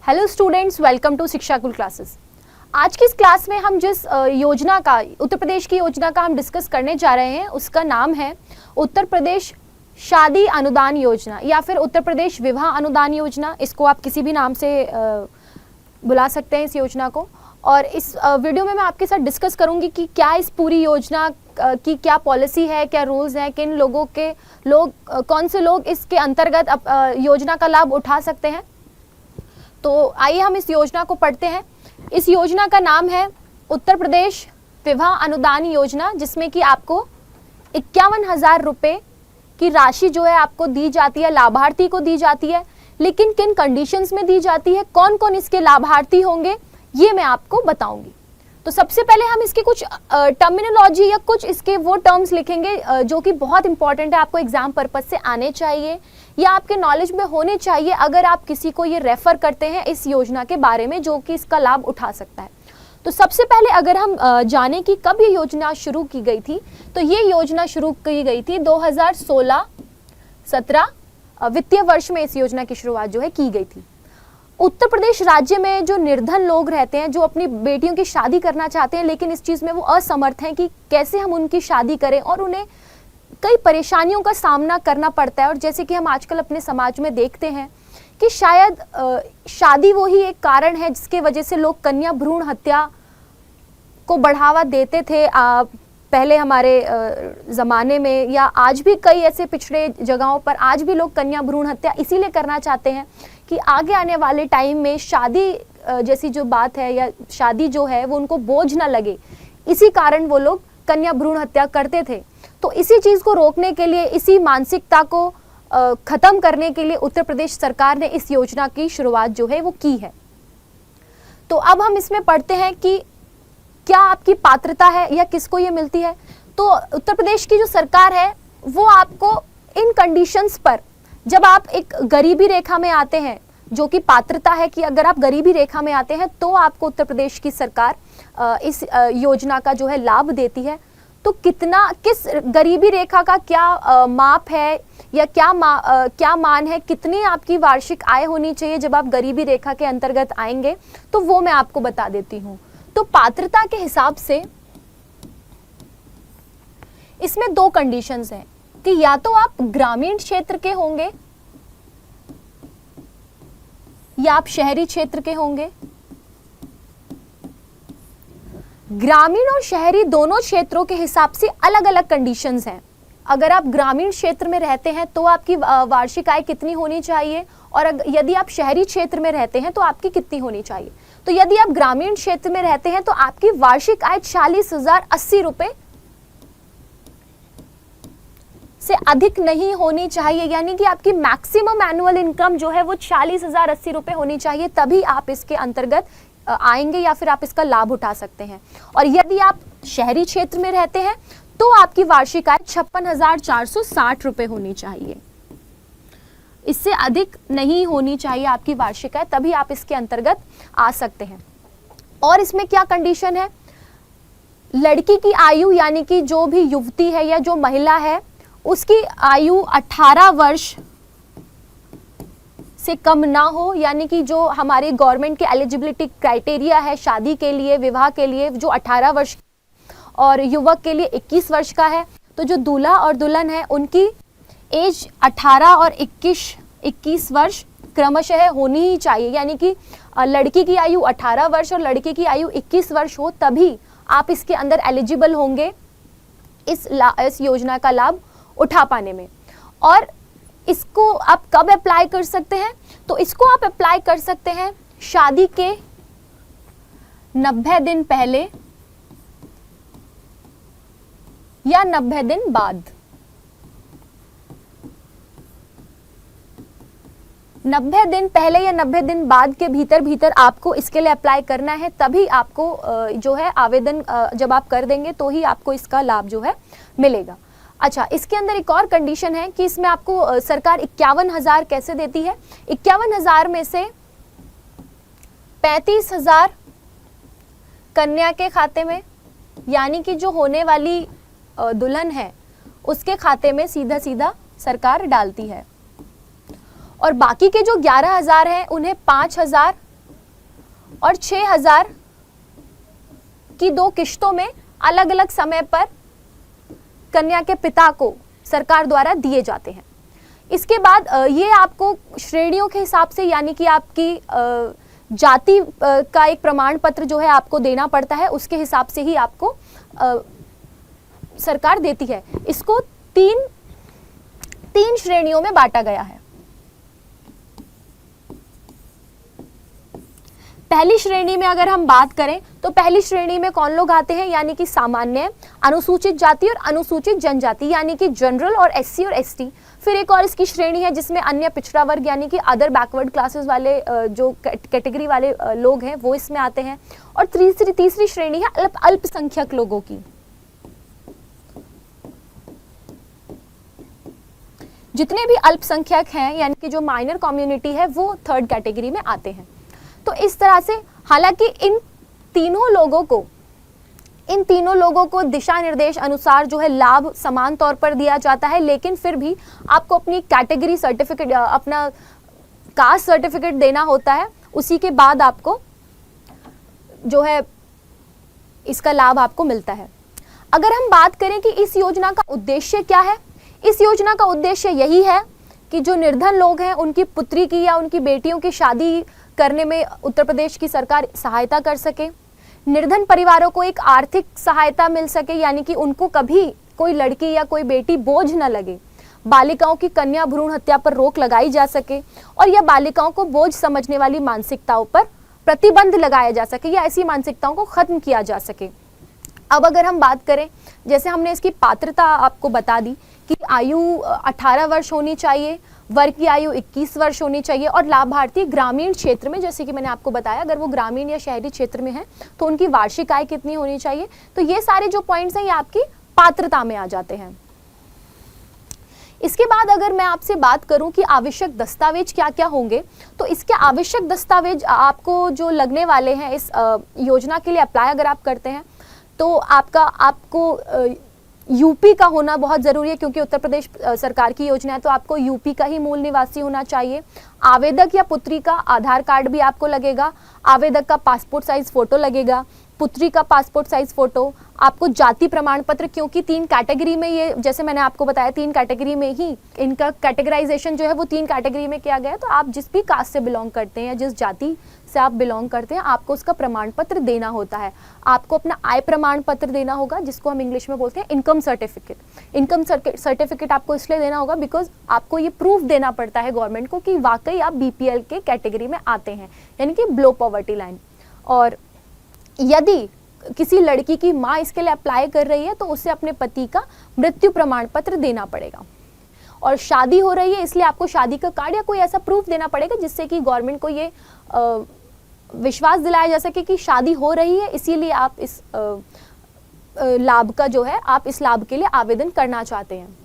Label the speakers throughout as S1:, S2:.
S1: Hello students, welcome to शिक्षा कुल classes. आज की इस क्लास में हम जिस योजना का, उत्तर प्रदेश की योजना का हम डिस्कस करने जा रहे हैं उसका नाम है उत्तर प्रदेश शादी अनुदान योजना या फिर उत्तर प्रदेश विवाह अनुदान योजना। इसको आप किसी भी नाम से बुला सकते हैं इस योजना को। और इस वीडियो में मैं आपके साथ डिस्कस करूंगी कि क्या इस पूरी योजना की क्या पॉलिसी है, क्या रूल्स हैं, किन लोगों के कौन से लोग इसके अंतर्गत योजना का लाभ उठा सकते हैं। तो आइए हम इस योजना को पढ़ते हैं। इस योजना का नाम है उत्तर प्रदेश विवाह अनुदान योजना, जिसमें कि आपको 51,000 रुपये की राशि जो है आपको दी जाती है, लाभार्थी को दी जाती है। लेकिन किन कंडीशंस में दी जाती है, कौन कौन इसके लाभार्थी होंगे, ये मैं आपको बताऊंगी। तो सबसे पहले हम इसकी कुछ टर्मिनोलॉजी या कुछ इसके वो टर्म्स लिखेंगे जो कि बहुत इंपॉर्टेंट है, आपको एग्जाम पर्पज से आने चाहिए या आपके नॉलेज में होने चाहिए अगर आप किसी को ये रेफर करते हैं इस योजना के बारे में जो कि इसका लाभ उठा सकता है। तो सबसे पहले अगर हम जाने कि कब ये योजना शुरू की गई थी, तो ये योजना शुरू की गई थी 2016-17 वित्तीय वर्ष में इस योजना की शुरुआत जो है की गई थी। उत्तर प्रदेश राज्य में जो निर्धन लोग रहते हैं, जो अपनी बेटियों की शादी करना चाहते हैं लेकिन इस चीज़ में वो असमर्थ हैं कि कैसे हम उनकी शादी करें, और उन्हें कई परेशानियों का सामना करना पड़ता है। और जैसे कि हम आजकल अपने समाज में देखते हैं कि शायद शादी वो ही एक कारण है जिसके वजह से लोग कन्या भ्रूण हत्या को बढ़ावा देते थे पहले हमारे ज़माने में, या आज भी कई ऐसे पिछड़े जगहों पर आज भी लोग कन्या भ्रूण हत्या इसीलिए करना चाहते हैं कि आगे आने वाले टाइम में शादी जैसी जो बात है या शादी जो है वो उनको बोझ ना लगे, इसी कारण वो लोग कन्या भ्रूण हत्या करते थे। तो इसी चीज़ को रोकने के लिए, इसी मानसिकता को ख़त्म करने के लिए उत्तर प्रदेश सरकार ने इस योजना की शुरुआत जो है वो की है। तो अब हम इसमें पढ़ते हैं कि क्या आपकी पात्रता है या किसको ये मिलती है। तो उत्तर प्रदेश की जो सरकार है वो आपको इन कंडीशंस पर, जब आप एक गरीबी रेखा में आते हैं, जो कि पात्रता है कि अगर आप गरीबी रेखा में आते हैं तो आपको उत्तर प्रदेश की सरकार इस योजना का जो है लाभ देती है। तो किस गरीबी रेखा का क्या माप है या क्या मान है, कितनी आपकी वार्षिक आय होनी चाहिए जब आप गरीबी रेखा के अंतर्गत आएंगे, तो वो मैं आपको बता देती हूँ। तो पात्रता के हिसाब से इसमें दो कंडीशंस हैं कि या तो आप ग्रामीण क्षेत्र के होंगे या आप शहरी क्षेत्र के होंगे। ग्रामीण और शहरी दोनों क्षेत्रों के हिसाब से अलग अलग कंडीशंस हैं। अगर आप ग्रामीण क्षेत्र में रहते हैं तो आपकी वार्षिक आय कितनी होनी चाहिए, और यदि आप शहरी क्षेत्र में रहते हैं तो आपकी कितनी होनी चाहिए। तो यदि आप ग्रामीण क्षेत्र में रहते हैं तो आपकी वार्षिक आय 40,080 रुपये से अधिक नहीं होनी चाहिए, यानी कि आपकी मैक्सिमम एनुअल इनकम जो है वो 40,080 रुपये होनी चाहिए, तभी आप इसके अंतर्गत आएंगे या फिर आप इसका लाभ उठा सकते हैं। और यदि आप शहरी क्षेत्र में रहते हैं तो आपकी वार्षिक आय 56,460 रुपये होनी चाहिए, इससे अधिक नहीं होनी चाहिए आपकी वार्षिक आय, तभी आप इसके अंतर्गत आ सकते हैं। और इसमें क्या कंडीशन है, लड़की की आयु यानी कि जो भी युवती है या जो महिला है उसकी आयु 18 वर्ष से कम ना हो, यानी कि जो हमारे गवर्नमेंट के एलिजिबिलिटी क्राइटेरिया है शादी के लिए, विवाह के लिए, जो 18 वर्ष और युवक के लिए 21 वर्ष का है। तो जो दूल्हा और दुल्हन है उनकी एज 18 और 21 वर्ष क्रमशः होनी ही चाहिए, यानी कि लड़की की आयु 18 वर्ष और लड़के की आयु 21 वर्ष हो, तभी आप इसके अंदर एलिजिबल होंगे इस योजना का लाभ उठा पाने में। और इसको आप कब अप्लाई कर सकते हैं, तो इसको आप अप्लाई कर सकते हैं शादी के 90 दिन पहले या 90 दिन बाद। 90 दिन पहले या 90 दिन बाद के भीतर आपको इसके लिए अप्लाई करना है, तभी आपको जो है आवेदन जब आप कर देंगे तो ही आपको इसका लाभ जो है मिलेगा। अच्छा, इसके अंदर एक और कंडीशन है कि इसमें आपको सरकार 51,000 कैसे देती है। 51,000 में से 35,000 कन्या के खाते में, यानी कि जो होने वाली दुल्हन है उसके खाते में सीधा सरकार डालती है। और बाकी के जो 11,000 हैं उन्हें 5,000 और 6,000 की 2 किश्तों में अलग अलग समय पर कन्या के पिता को सरकार द्वारा दिए जाते हैं। इसके बाद ये आपको श्रेणियों के हिसाब से, यानी कि आपकी जाति का एक प्रमाण पत्र जो है आपको देना पड़ता है, उसके हिसाब से ही आपको सरकार देती है। इसको तीन श्रेणियों में बांटा गया है। पहली श्रेणी में अगर हम बात करें तो पहली श्रेणी में कौन लोग आते हैं, यानी कि सामान्य, अनुसूचित जाति और अनुसूचित जनजाति, यानी कि जनरल और एससी और एसटी। फिर एक और इसकी श्रेणी है जिसमें अन्य पिछड़ा वर्ग, यानी कि अदर बैकवर्ड क्लासेस वाले जो कैटेगरी वाले लोग हैं वो इसमें आते हैं। और तीसरी श्रेणी है अल्पसंख्यक लोगों की। जितने भी अल्पसंख्यक हैं, यानी कि जो माइनर कम्युनिटी है, वो थर्ड कैटेगरी में आते हैं। तो इस तरह से हालांकि इन तीनों लोगों को दिशा निर्देश अनुसार जो है लाभ समान तौर पर दिया जाता है, लेकिन फिर भी आपको अपनी कैटेगरी सर्टिफिकेट, अपना कास्ट सर्टिफिकेट देना होता है। उसी के बाद आपको जो है इसका लाभ आपको मिलता है। अगर हम बात करें कि इस योजना का उद्देश्य क्या है, इस योजना का उद्देश्य यही है कि जो निर्धन लोग हैं उनकी पुत्री की या उनकी बेटियों की शादी करने में उत्तर प्रदेश की सरकार सहायता कर सके, निर्धन परिवारों को एक आर्थिक सहायता मिल सके, यानी कि उनको कभी कोई लड़की या कोई बेटी बोझ न लगे, बालिकाओं की कन्या भ्रूण हत्या पर रोक लगाई जा सके और यह बालिकाओं को बोझ समझने वाली मानसिकताओं पर प्रतिबंध लगाया जा सके या ऐसी मानसिकताओं को खत्म किया जा सके। अब अगर हम बात करें, जैसे हमने इसकी पात्रता आपको बता दी कि आयु 18 वर्ष होनी चाहिए, वर्ग की आयु 21 वर्ष होनी चाहिए और लाभार्थी ग्रामीण क्षेत्र में, जैसे कि मैंने आपको बताया, अगर वो ग्रामीण या शहरी क्षेत्र में है तो उनकी वार्षिक आय कितनी होनी चाहिए। तो ये सारे जो पॉइंट्स हैं ये आपकी पात्रता में आ जाते हैं। इसके बाद अगर मैं आपसे बात करूं कि आवश्यक दस्तावेज क्या क्या होंगे, तो इसके आवश्यक दस्तावेज आपको जो लगने वाले हैं इस योजना के लिए अप्लाई अगर आप करते हैं तो आपको यूपी का होना बहुत ज़रूरी है, क्योंकि उत्तर प्रदेश सरकार की योजना है, तो आपको यूपी का ही मूल निवासी होना चाहिए। आवेदक या पुत्री का आधार कार्ड भी आपको लगेगा, आवेदक का पासपोर्ट साइज फ़ोटो लगेगा, पुत्री का पासपोर्ट साइज फ़ोटो, आपको जाति प्रमाण पत्र, क्योंकि 3 कैटेगरी में ये, जैसे मैंने आपको बताया 3 कैटेगरी में ही इनका कैटेगराइजेशन जो है वो 3 कैटेगरी में किया गया है। तो आप जिस भी कास्ट से बिलोंग करते हैं या जिस जाति से आप बिलोंग करते हैं, आपको उसका प्रमाण पत्र देना होता है। आपको अपना आय प्रमाण पत्र देना होगा, जिसको हम इंग्लिश में बोलते हैं इनकम सर्टिफिकेट। इनकम सर्टिफिकेट आपको इसलिए देना होगा बिकॉज आपको ये प्रूफ देना पड़ता है गवर्नमेंट को कि वाकई आप BPL के कैटेगरी में आते हैं, यानी कि बिलो पॉवर्टी लाइन। और यदि किसी लड़की की माँ इसके लिए अप्लाई कर रही है तो उसे अपने पति का मृत्यु प्रमाण पत्र देना पड़ेगा। और शादी हो रही है इसलिए आपको शादी का कार्ड या कोई ऐसा प्रूफ देना पड़ेगा जिससे कि गवर्नमेंट को ये विश्वास दिलाया जा सके कि शादी हो रही है, इसीलिए आप इस लाभ का जो है आप इस लाभ के लिए आवेदन करना चाहते हैं।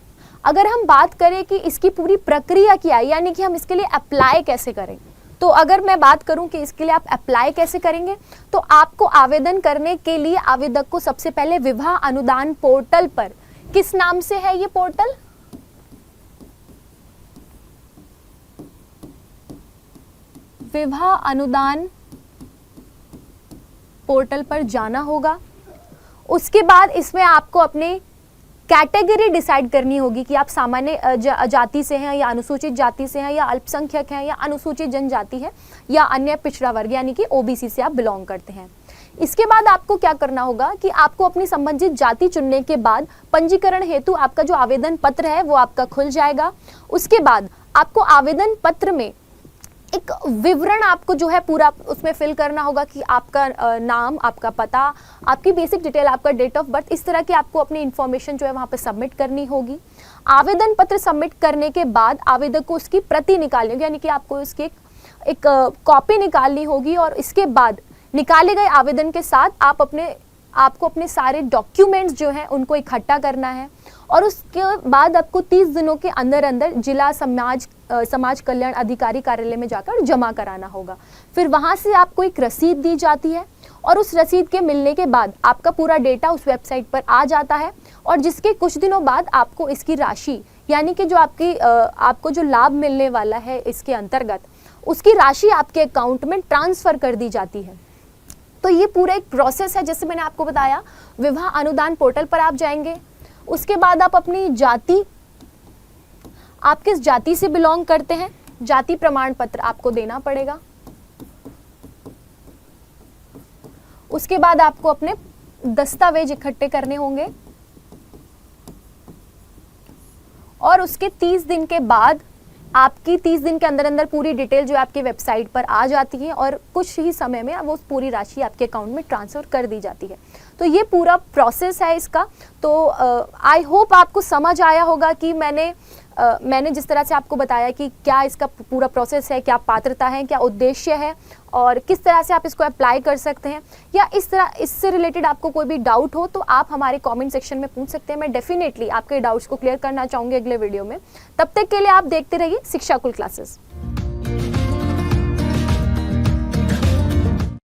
S1: अगर हम बात करें कि इसकी पूरी प्रक्रिया क्या है, यानी कि हम इसके लिए अप्लाई कैसे करें, तो अगर मैं बात करूं कि इसके लिए आप अप्लाई कैसे करेंगे, तो आपको आवेदन करने के लिए आवेदक को सबसे पहले विवाह अनुदान पोर्टल पर, किस नाम से है ये पोर्टल, विवाह अनुदान पोर्टल पर जाना होगा। उसके बाद इसमें आपको अपने कैटेगरी डिसाइड करनी होगी कि आप सामान्य जाति से हैं या अनुसूचित जाति से हैं या अल्पसंख्यक हैं या अनुसूचित जनजाति है या अन्य पिछड़ा वर्ग यानी कि OBC से आप बिलोंग करते हैं। इसके बाद आपको क्या करना होगा कि आपको अपनी संबंधित जाति चुनने के बाद पंजीकरण हेतु आपका जो आवेदन पत्र है वो आपका खुल जाएगा। उसके बाद आपको आवेदन पत्र में एक विवरण आपको जो है पूरा उसमें फिल करना होगा कि आपका नाम, आपका पता, आपकी बेसिक डिटेल, आपका डेट ऑफ बर्थ, इस तरह की आपको अपनी इन्फॉर्मेशन जो है वहाँ पे सबमिट करनी होगी। आवेदन पत्र सबमिट करने के बाद आवेदक को उसकी प्रति निकालनी होगी, यानी कि आपको उसकी एक कॉपी निकालनी होगी और इसके बाद निकाले गए आवेदन के साथ आपको अपने सारे डॉक्यूमेंट्स जो हैं उनको इकट्ठा करना है और उसके बाद आपको 30 दिनों के अंदर अंदर जिला समाज कल्याण अधिकारी कार्यालय में जाकर जमा कराना होगा। फिर वहां से आपको एक रसीद दी जाती है और उस रसीद के मिलने के बाद आपका पूरा डेटा उस वेबसाइट पर आ जाता है और जिसके कुछ दिनों बाद आपको इसकी राशि यानी कि जो आपको जो लाभ मिलने वाला है इसके अंतर्गत उसकी राशि आपके अकाउंट में ट्रांसफर कर दी जाती है। तो ये पूरा एक प्रोसेस है, जैसे मैंने आपको बताया। विवाह अनुदान पोर्टल पर आप जाएंगे, उसके बाद आप अपनी जाति, आप किस जाति से बिलोंग करते हैं, जाति प्रमाण पत्र आपको देना पड़ेगा। उसके बाद आपको अपने दस्तावेज इकट्ठे करने होंगे और उसके 30 दिन के बाद आपकी 30 दिन के अंदर अंदर पूरी डिटेल जो है आपकी वेबसाइट पर आ जाती है और कुछ ही समय में वो पूरी राशि आपके अकाउंट में ट्रांसफर कर दी जाती है। तो ये पूरा प्रोसेस है इसका। तो आई होप आपको समझ आया होगा कि मैंने जिस तरह से आपको बताया कि क्या इसका पूरा प्रोसेस है, क्या पात्रता है, क्या उद्देश्य है और किस तरह से आप इसको अप्लाई कर सकते हैं, या इस तरह इससे रिलेटेड आपको कोई भी डाउट हो तो आप हमारे कमेंट सेक्शन में पूछ सकते हैं। मैं डेफिनेटली आपके डाउट्स को क्लियर करना चाहूँगी अगले वीडियो में। तब तक के लिए आप देखते रहिए शिक्षा कुल क्लासेस।